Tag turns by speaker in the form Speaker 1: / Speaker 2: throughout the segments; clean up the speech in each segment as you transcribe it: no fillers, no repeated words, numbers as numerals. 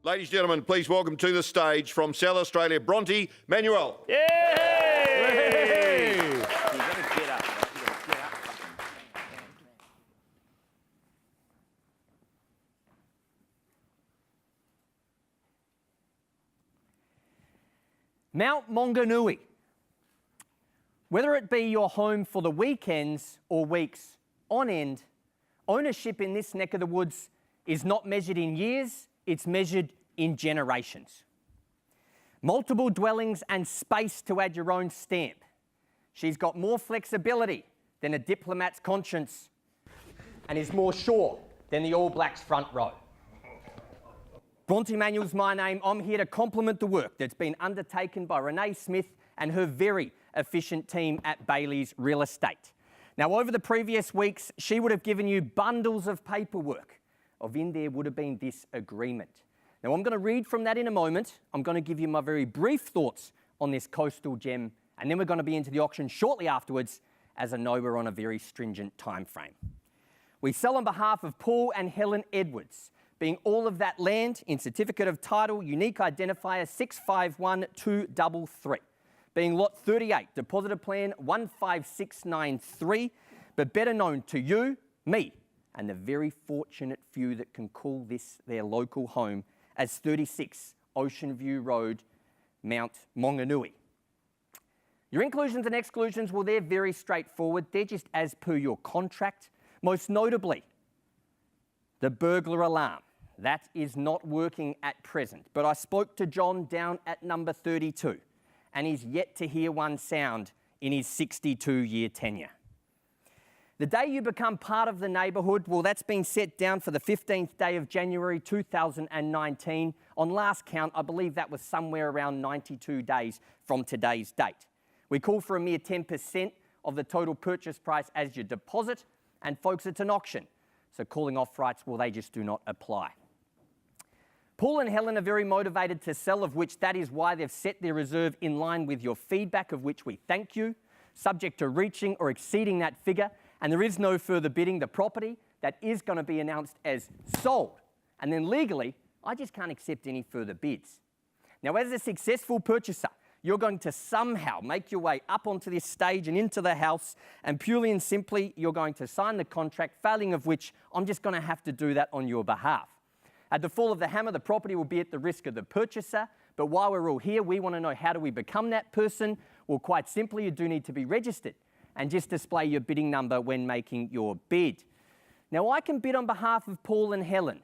Speaker 1: Ladies and gentlemen, please welcome to the stage from South Australia, Bronte Manuel.
Speaker 2: Yay! Mount Maunganui. Whether it be your home for the weekends or weeks on end, ownership in this neck of the woods is not measured in years, it's measured in generations. Multiple dwellings and space to add your own stamp. She's got more flexibility than a diplomat's conscience and is more sure than the All Blacks front row. Bronte Manuel's my name. I'm here to compliment the work that's been undertaken by Renee Smith and her very efficient team at Bailey's Real Estate. Now, over the previous weeks, she would have given you bundles of paperwork. Of in there would have been this agreement. Now, I'm going to read from that in a moment. I'm going to give you my very brief thoughts on this coastal gem, and then we're going to be into the auction shortly afterwards, as I know we're on a very stringent time frame. We sell on behalf of Paul and Helen Edwards, being all of that land in certificate of title, unique identifier 651233, being lot 38, depositor plan 15693, but better known to you, me, and the very fortunate few that can call this their local home as 36 Ocean View Road, Mount Maunganui. Your inclusions and exclusions, well, they're very straightforward. They're just as per your contract. Most notably, the burglar alarm. That is not working at present, but I spoke to John down at number 32, and he's yet to hear one sound in his 62-year tenure. The day you become part of the neighbourhood, well, that's been set down for the 15th day of January 2019. On last count, I believe that was somewhere around 92 days from today's date. We call for a mere 10% of the total purchase price as your deposit, and folks, it's an auction. So calling off rights, well, they just do not apply. Paul and Helen are very motivated to sell, of which that is why they've set their reserve in line with your feedback, of which we thank you, subject to reaching or exceeding that figure, and there is no further bidding. The property, that is going to be announced as sold. And then legally, I just can't accept any further bids. Now, as a successful purchaser, you're going to somehow make your way up onto this stage and into the house, and purely and simply, you're going to sign the contract, failing of which I'm just going to have to do that on your behalf. At the fall of the hammer, the property will be at the risk of the purchaser, but while we're all here, we want to know, how do we become that person? Well, quite simply, you do need to be registered and just display your bidding number when making your bid. Now, I can bid on behalf of Paul and Helen.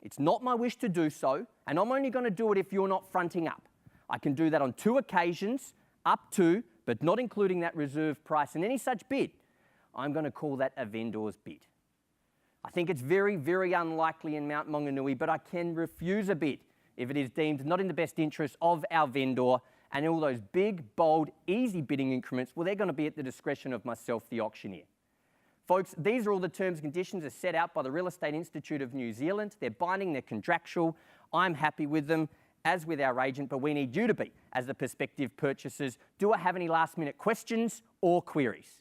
Speaker 2: It's not my wish to do so, and I'm only going to do it if you're not fronting up. I can do that on 2 occasions, up to, but not including that reserve price, and any such bid, I'm going to call that a vendor's bid. I think it's very, very unlikely in Mount Maunganui, but I can refuse a bid if it is deemed not in the best interest of our vendor, and all those big, bold, easy bidding increments, well, they're going to be at the discretion of myself, the auctioneer. Folks, these are all the terms and conditions as set out by the Real Estate Institute of New Zealand. They're binding, they're contractual. I'm happy with them, as with our agent, but we need you to be, as the prospective purchasers. Do I have any last-minute questions or queries?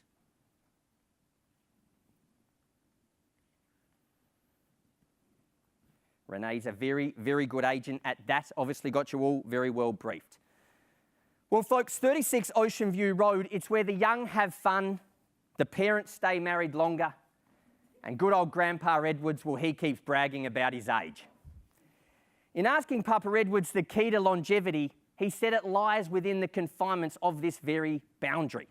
Speaker 2: Renee's a very, very good agent at that. Obviously got you all very well briefed. Well, folks, 36 Ocean View Road, it's where the young have fun, the parents stay married longer, and good old Grandpa Edwards, well, he keeps bragging about his age. In asking Papa Edwards the key to longevity, he said it lies within the confinements of this very boundary.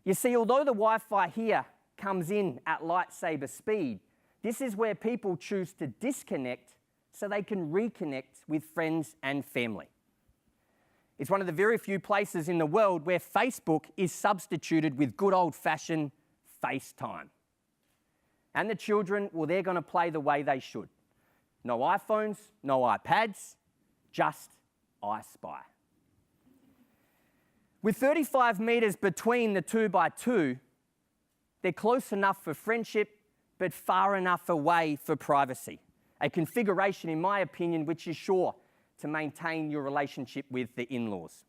Speaker 2: You see, although the Wi-Fi here comes in at lightsaber speed, this is where people choose to disconnect so they can reconnect with friends and family. It's one of the very few places in the world where Facebook is substituted with good old-fashioned FaceTime. And the children, well, they're going to play the way they should. No iPhones, no iPads, just I Spy. With 35 metres between the 2x2, they're close enough for friendship, but far enough away for privacy. A configuration, in my opinion, which is sure to maintain your relationship with the in-laws.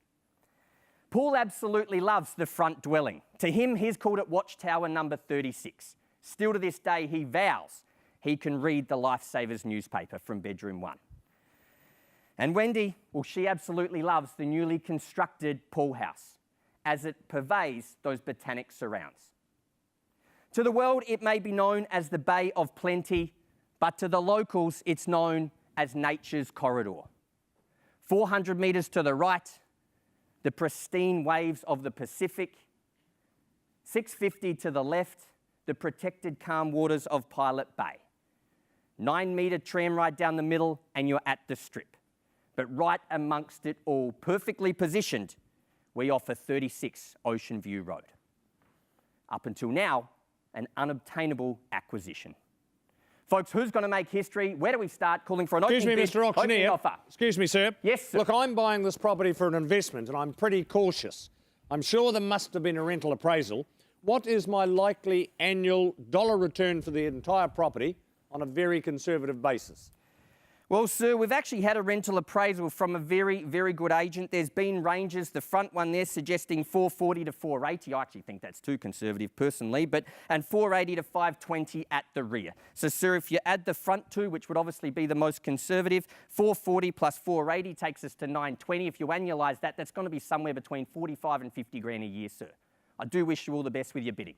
Speaker 2: Paul absolutely loves the front dwelling. To him, he's called it Watchtower number 36. Still to this day, he vows he can read the Lifesavers newspaper from bedroom 1. And Wendy, well, she absolutely loves the newly constructed pool house as it purveys those botanic surrounds. To the world, it may be known as the Bay of Plenty, but to the locals, it's known as nature's corridor. 400 metres to the right, the pristine waves of the Pacific. 650 to the left, the protected calm waters of Pilot Bay. 9-metre tram ride down the middle and you're at the Strip. But right amongst it all, perfectly positioned, we offer 36 Ocean View Road. Up until now, an unobtainable acquisition. Folks, who's going to make history? Where do we start? Calling for an opening bid,
Speaker 3: Excuse me, Mr. Auctioneer.
Speaker 2: offer.
Speaker 3: Excuse me, sir.
Speaker 2: Yes, sir.
Speaker 3: Look, I'm buying this property for an investment and I'm pretty cautious. I'm sure there must have been a rental appraisal. What is my likely annual dollar return for the entire property on a very conservative basis?
Speaker 2: Well, sir, we've actually had a rental appraisal from a very, very good agent. There's been ranges. The front one there suggesting 440 to 480. I actually think that's too conservative personally, and 480 to 520 at the rear. So, sir, if you add the front two, which would obviously be the most conservative, 440 plus 480 takes us to 920. If you annualise that, that's going to be somewhere between 45 and 50 grand a year, sir. I do wish you all the best with your bidding.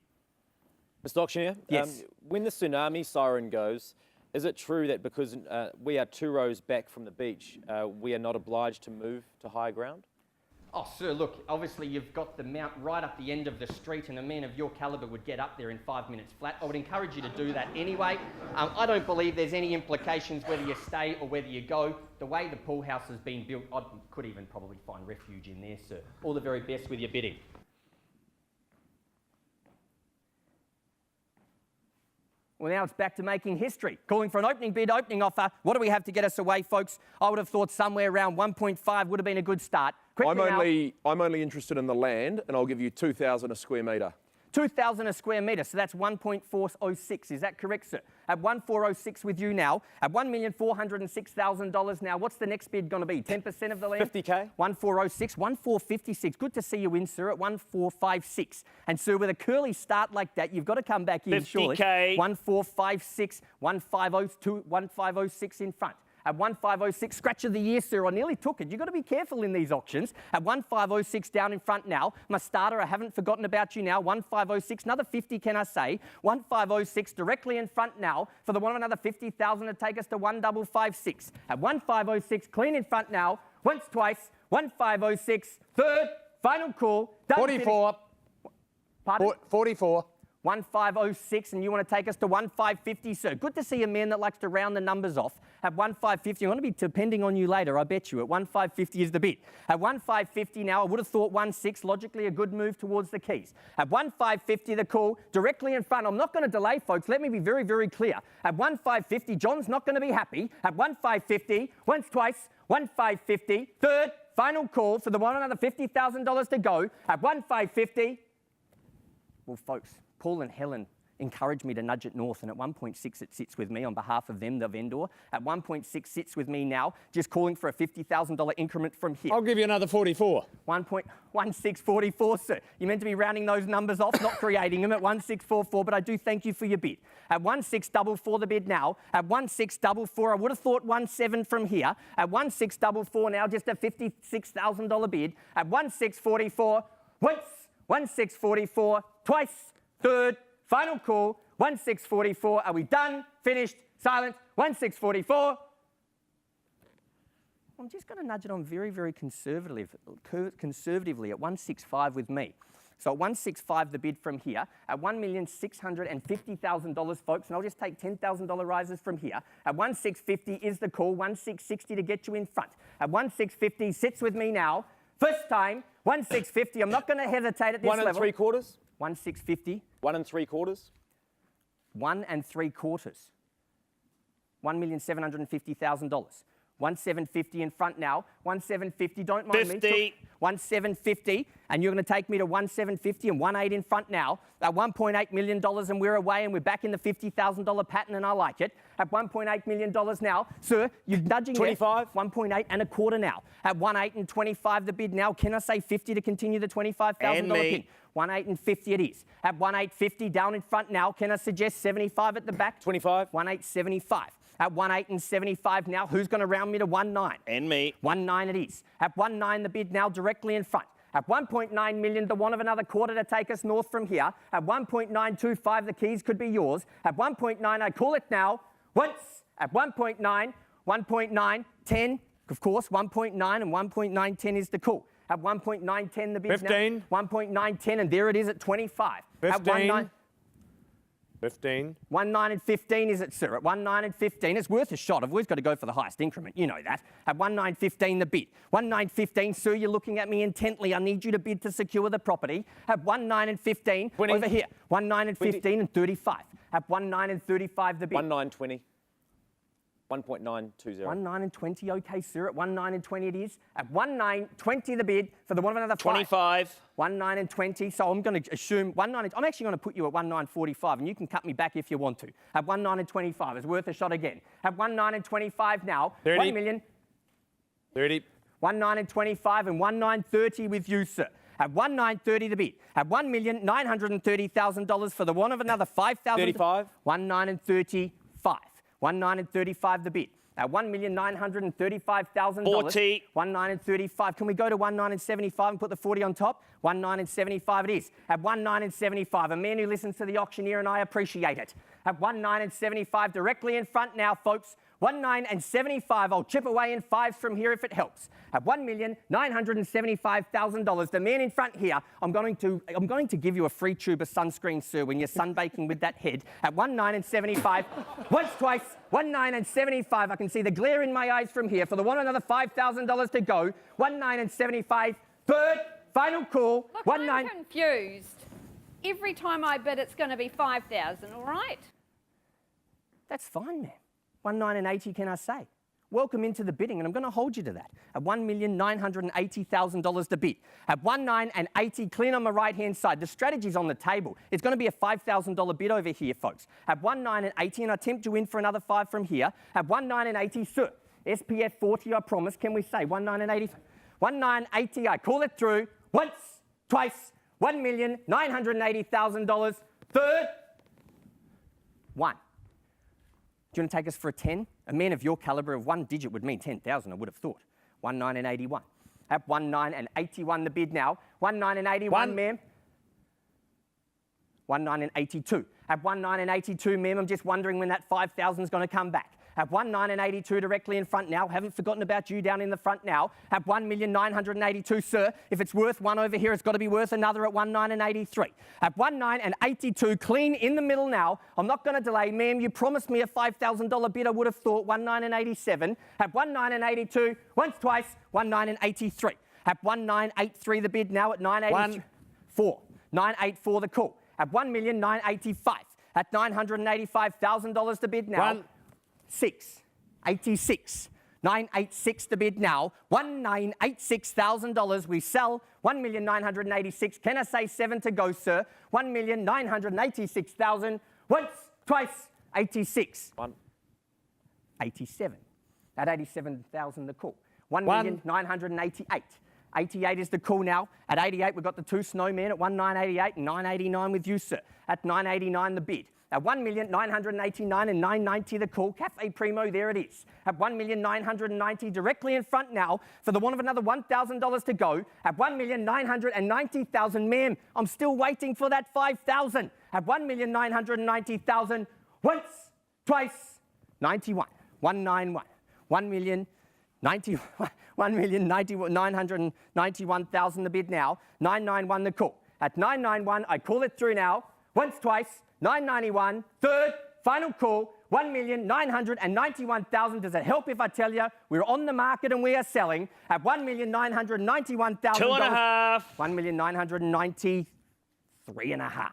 Speaker 4: Mr. Auctioneer,
Speaker 2: Yes.
Speaker 4: When the tsunami siren goes, is it true that because we are 2 rows back from the beach, we are not obliged to move to higher ground?
Speaker 2: Oh, sir, look, obviously you've got the mount right up the end of the street and a man of your calibre would get up there in 5 minutes flat. I would encourage you to do that anyway. I don't believe there's any implications whether you stay or whether you go. The way the pool house has been built, I could even probably find refuge in there, sir. All the very best with your bidding. Well, now it's back to making history. Calling for an opening bid, opening offer. What do we have to get us away, folks? I would have thought somewhere around 1.5 would have been a good start. Quickly
Speaker 5: I'm only interested in the land, and I'll give you 2,000 a square metre.
Speaker 2: 2,000 a square metre, so that's 1.406. Is that correct, sir? At 1.406 with you now, at $1,406,000 now, what's the next bid going to be? 10% of the land?
Speaker 4: 50K.
Speaker 2: 1.406, 1.456. Good to see you in, sir, at 1.456. And, sir, with a curly start like that, you've got to come back in,
Speaker 4: 50K.
Speaker 2: surely. 1.456, 1.502, 1.506 in front. At 1.506, scratch of the year, sir. I nearly took it. You've got to be careful in these auctions. At 1.506 down in front now. My starter, I haven't forgotten about you now. 1.506, another 50, can I say? 1.506 directly in front now for the one of another 50,000 to take us to 1.556. At 1.506, clean in front now. Once, twice. 1.506, third, final call. Done,
Speaker 3: 44.
Speaker 2: finished. Pardon?
Speaker 3: 44.
Speaker 2: 1.506, and you want to take us to 1.550, sir. Good to see a man that likes to round the numbers off. At 1.550, I'm going to be depending on you later, I bet you. At 1.550 is the bid. At 1.550 now, I would have thought 1.6, logically a good move towards the keys. At 1.550, the call, directly in front. I'm not going to delay, folks. Let me be very, very clear. At 1.550, John's not going to be happy. At 1.550, once, twice, 1.550, third, final call for the one another $50,000 to go. At 1.550, well, folks, Paul and Helen encouraged me to nudge it north, and at 1.6 it sits with me on behalf of them, the vendor. At 1.6 sits with me now, just calling for a $50,000 increment from here.
Speaker 3: I'll give you another 44.
Speaker 2: 1.1644, sir. You're meant to be rounding those numbers off, not creating them at 1.644, but I do thank you for your bid. At 1.644 the bid now. At 1.644, I would have thought 1.7 from here. At 1.644 now, just a $56,000 bid. At 1.644, once, 1.644, twice, third, final call, 1.644. Are we done? Finished? Silent? 1.644. I'm just going to nudge it on very, very conservatively at 1.65 with me. So at 1.65 the bid from here, at $1,650,000, folks, and I'll just take $10,000 rises from here. At 1.650 is the call, 1.660 to get you in front. At 1.650 sits with me now. First time, 1.650. I'm not going to hesitate at this level.
Speaker 4: 1 3/4?
Speaker 2: 1.650.
Speaker 4: 1 3/4?
Speaker 2: 1 3/4. $1,750,000. 1.750 in front now. 1.750. Don't mind
Speaker 4: 50.
Speaker 2: me. 1.750, and you're going to take me to 1.750 and 1.8 in front now. At $1.8 million, and we're away, and we're back in the $50,000 pattern, and I like it. At $1.8 million now, sir, you're nudging
Speaker 4: 25.
Speaker 2: 1.8 and a quarter now. At 1.8 and 25 the bid now. Can I say 50 to continue the $25,000 bid? 1.8 and 50 it is. At 1.850 down in front now. Can I suggest 75 at the back?
Speaker 4: 25.
Speaker 2: 1.875. At 1,875 now, who's going to round me to 1,900?
Speaker 6: And me.
Speaker 2: 1,900 it is. At 1,900 the bid now directly in front. At 1.9 million, the want of another quarter to take us north from here. At 1.925, the keys could be yours. At 1.9, I call it now. Once. At 1.9, 1.9, 10. Of course, 1.9 and 1.910 is the call. At 1.910, the bid
Speaker 3: 15.
Speaker 2: now. 1.910, and there it is at 25.
Speaker 3: 15.
Speaker 2: At
Speaker 3: 15.
Speaker 2: 1,900 and 15 is it, sir? At 1,900 and 15, it's worth a shot. I've always got to go for the highest increment. You know that. At 1,900 15, the bid. 1,900 15, sir, you're looking at me intently. I need you to bid to secure the property. At 1,900 and 15,
Speaker 4: 20.
Speaker 2: over here. 1,900 and 15 and 35. At 1,900 and 35, the bid.
Speaker 4: 1,920. 1.920.
Speaker 2: 1,900 and 20, okay, sir. At 1,900 and 20 it is. At 1,920 the bid for the one of another
Speaker 6: 25.
Speaker 2: 1,900 and 20. So I'm going to assume 1,900. I'm actually going to put you at 1,945, and you can cut me back if you want to. At 1,900 and 25, it's worth a shot again. At 1,900 and 25 now.
Speaker 3: 30.
Speaker 2: 1 million.
Speaker 3: 30.
Speaker 2: 1,900 and 25 and 1,930 with you, sir. At 1,930 the bid. At $1,930,000 for the one of another 5,000.
Speaker 4: 35.
Speaker 2: 1,935. 1,935 the bid. At $1,935,000.
Speaker 6: 40.
Speaker 2: 1,935. Can we go to 1,975 and put the 40 on top? 1,975 it is. At 1,975, a man who listens to the auctioneer, and I appreciate it. At 1,975, directly in front now, folks. 1,975. I'll chip away in fives from here if it helps. At $1,975,000, the man in front here, I'm going to give you a free tube of sunscreen, sir, when you're sunbaking with that head. At 1,975, once, twice, 1,975. I can see the glare in my eyes from here. For the one another $5,000 to go. 1,975. Third, final call.
Speaker 7: Look, I'm confused. Every time I bid, it's going to be 5,000, all right?
Speaker 2: That's fine, ma'am. 1,980, can I say? Welcome into the bidding, and I'm going to hold you to that. At $1,980,000 to bid. At 1,980, clean on my right-hand side. The strategy's on the table. It's going to be a $5,000 bid over here, folks. At 1,980, and I tempt you in for another 5 from here. At 1,980, sir, SPF 40, I promise. Can we say 1,980? 1,980, I call it through. Once, twice, $1,980,000. Third, one. Do you want to take us for a 10? A man of your calibre of one digit would mean 10,000, I would have thought. 1,981. At 1,981 the bid now. 1,981, ma'am. 1,982. At 1,982, ma'am, I'm just wondering when that 5,000 is going to come back. At 1,982 directly in front now. Haven't forgotten about you down in the front now. At 1,982, sir. If it's worth one over here, it's got to be worth another at 1,983. At 1,982, clean in the middle now. I'm not going to delay. Ma'am, you promised me a $5,000 bid, I would have thought. 1,987. At 1,982, once, twice, 1,983. At 1,983 the bid now at 984. 984 the call. At 1,985. At $985,000 the bid now. 686. 986 the bid now. $1,986,000 we sell. 1,986. Can I say 7 to go, sir? 1,986,000. Once, twice, 86. 87. At 87,000 the call. 1,988. 88 is the call now. At 88, we've got the 2 snowmen at 1,988 and 989 with you, sir. At 989 the bid. At 1,989 and 990 the call. Cafe Primo, there it is. At 1,990 directly in front now for the want of another $1,000 to go. At 1,990,000, ma'am, I'm still waiting for that 5,000. At 1,990,000, once, twice, 91, 191, 1,991,000 the bid now. 991 the call. At 991, I call it through now. Once, twice, 991. Third, final call, 1,991,000. Does it help if I tell you we're on the market and we are selling at $1,991,000?
Speaker 6: 2.5.
Speaker 2: 1,993.5.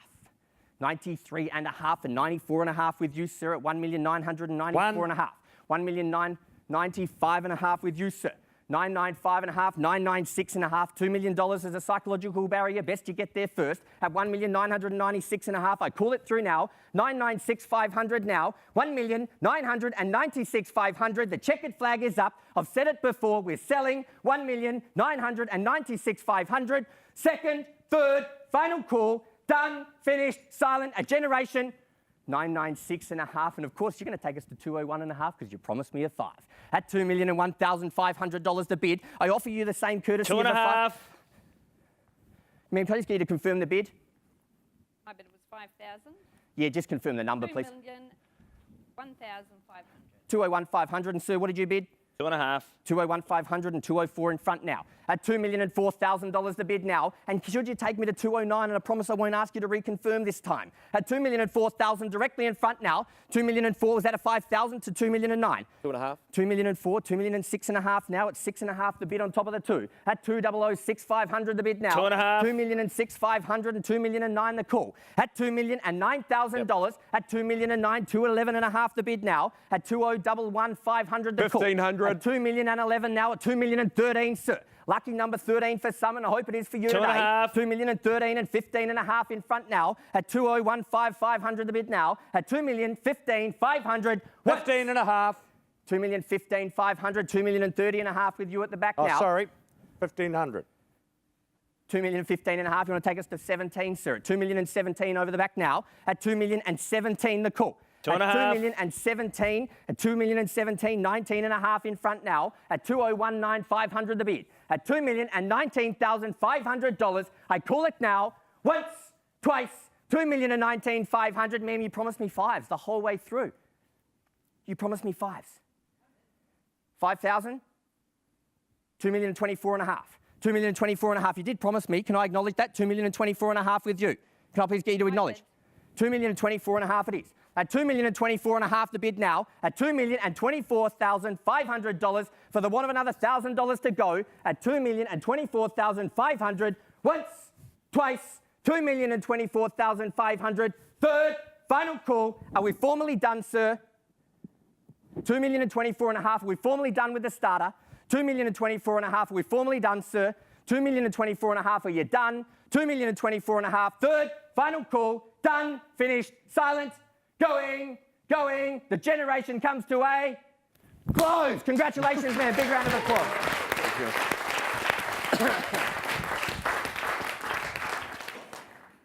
Speaker 2: 93.5 and 94.5 with you, sir, at 1,994.5. 1,995.5 with you, sir. 995.5, 996.5, $2 million is a psychological barrier. Best you get there first. At 1,996.5, I call it through now. 996,500 now. 1,996,500. The checkered flag is up. I've said it before. We're selling 1,996,500. Second, third, final call. Done, finished, silent. A generation 996.5, and of course you're going to take us to 201.5 because you promised me a 5. At $2,001,500 to bid, I offer you the same courtesy of a 5. Ma'am, can I just get you to confirm the bid?
Speaker 7: My bid was 5,000.
Speaker 2: Yeah, just confirm the number, please.
Speaker 7: 2,001,500.
Speaker 2: 201,500, and sir, what did you bid?
Speaker 6: 2.5.
Speaker 2: 201,500 and 204 in front now. At $2,004,000 to bid now. And should you take me to 209, and I promise I won't ask you to reconfirm this time. At $2,004,000 directly in front now. $2,004, was that a 5,000 to 2,009?
Speaker 4: 2.5.
Speaker 2: 2,004, 2,006.5 now. At 6.5 the bid on top of the 2. At 2,006,500 the bid now.
Speaker 6: 2.5.
Speaker 2: 2,006,500 and 2,009 the call. At $2,009,000. At 2,009, 211.5 the bid now. At 2,011,500 the call.
Speaker 5: 1,500.
Speaker 2: At 2,011 now. At 2,013, sir. Lucky number 13 for some, and I hope it is for you today. 2,013 and 15.5 in front now. At 2,015,500 the bid now. At 2,015,500.
Speaker 3: 15.5.
Speaker 2: 2,015,500. 2,030.5 with you at the back now.
Speaker 3: Oh, sorry. 1,500.
Speaker 2: 2,015.5. You want to take us to 17, sir? At 2,017 over the back now. At 2,017 the call.
Speaker 6: 2.5.
Speaker 2: At 2,017, at 2,017, 19.5 in front now. At 2,019,500 the bid. At $2,019,500, I call it now. Once, twice, 2,019,500. Ma'am, you promised me 5s the whole way through. You promised me 5s. 5,000? 2,024.5. 2,024.5. You did promise me. Can I acknowledge that? 2,024.5 with you. Can I please get you to acknowledge? 2,024.5 it is. At $2,024.5 the bid now. At $2,024,500 for the want of another $1,000 to go. At $2,024,500. Once, twice, $2,024,500. Third, final call. Are we formally done, sir? 2,024.5. Are we formally done with the starter? 2,024.5. Are we formally done, sir? 2,024.5. Are you done? 2,024.5. Third, final call. Done. Finished. Silence. Going. The generation comes to a close. Congratulations, man. Big round of applause.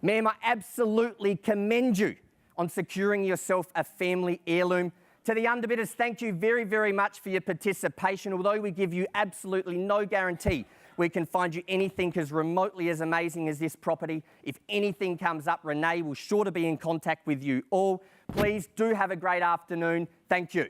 Speaker 2: Ma'am, I absolutely commend you on securing yourself a family heirloom. To the underbidders, thank you very, very much for your participation. Although we give you absolutely no guarantee we can find you anything as remotely as amazing as this property. If anything comes up, Renee will sure to be in contact with you all. Please do have a great afternoon. Thank you.